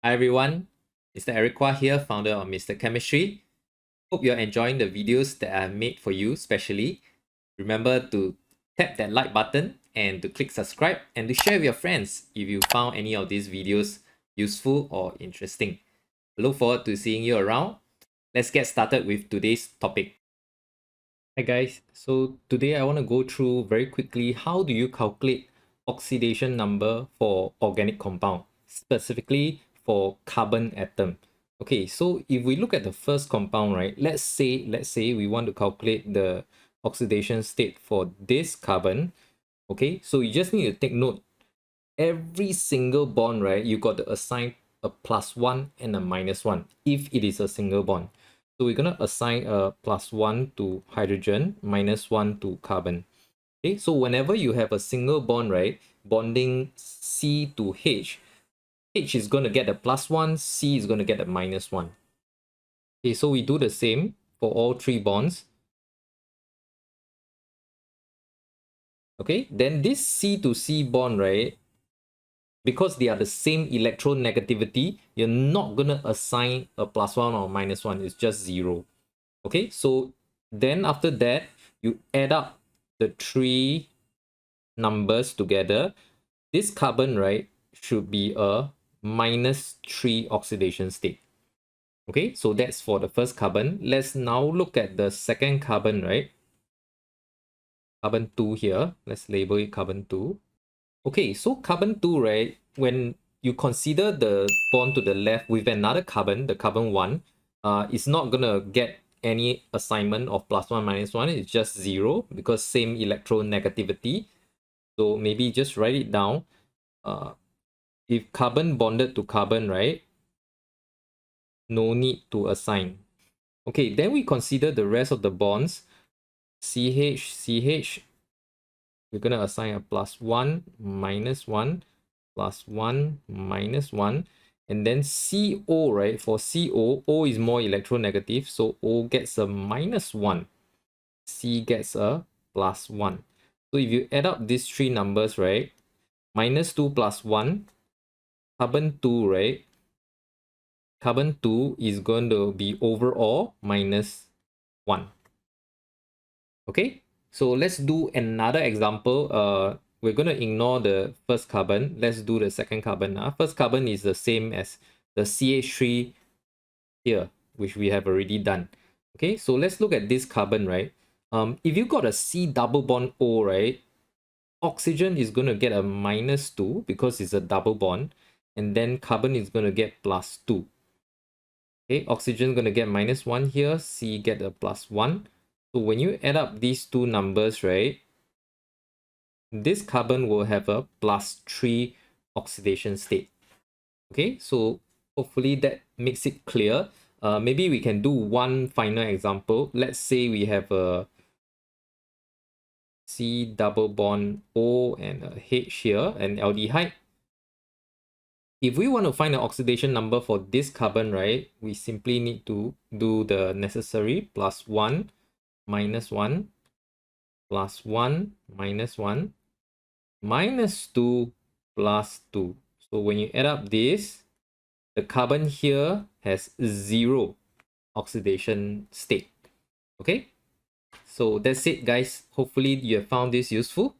Hi everyone, Mr. Eric Kua here, founder of Mr. Khemistry. Hope you're enjoying the videos that I've made for you specially. Remember to tap that like button and to click subscribe and to share with your friends if you found any of these videos useful or interesting. I look forward to seeing you around. Let's get started with today's topic. Hi guys, so today I want to go through very quickly how do you calculate oxidation number for organic compound, specifically for carbon atom. Okay, so if we look at the first compound, right, let's say we want to calculate the oxidation state for this carbon. Okay, so you just need to take note, every single bond, right, you got to assign a +1 and a -1 if it is a single bond. So we're going to assign a +1 to hydrogen, -1 to carbon. Okay, so whenever you have a single bond, right, bonding C to H is going to get a +1, C is going to get a -1. Okay, so we do the same for all three bonds. Okay, then this C to C bond, right, because they are the same electronegativity, you're not going to assign a +1 or -1. It's just 0. Okay, so then after that, you add up the three numbers together. This carbon, right, should be a -3 oxidation state. Okay, so that's for the first carbon. Let's now look at the second carbon, right? Carbon 2 here. Let's label it carbon 2. Okay, so carbon 2, right, when you consider the bond to the left with another carbon, the carbon 1, it's not going to get any assignment of +1, -1. It's just 0 because same electronegativity. So maybe just write it down. If carbon bonded to carbon, right, no need to assign. Okay, then we consider the rest of the bonds. CH, CH, we're going to assign a +1, -1, +1, -1. And then CO, right? For CO, O is more electronegative, so O gets a -1. C gets a +1. So if you add up these three numbers, right? -2 + 1, carbon 2, right? Carbon 2 is going to be overall -1. Okay, so let's do another example. We're going to ignore the first carbon. Let's do the second carbon. First carbon is the same as the CH3 here, which we have already done. Okay, so let's look at this carbon, right? If you got a C double bond O, right, oxygen is going to get a -2 because it's a double bond, and then carbon is going to get +2. Okay, oxygen is going to get -1 here, C get a +1. So when you add up these two numbers, right, this carbon will have a +3 oxidation state. Okay, so hopefully that makes it clear. Maybe we can do one final example. Let's say we have a C double bond O and a H here, an aldehyde. If we want to find the oxidation number for this carbon, right, we simply need to do the necessary +1, -1, +1, -1, -2, +2. So when you add up this, the carbon here has 0 oxidation state. Okay, so that's it, guys. Hopefully you have found this useful.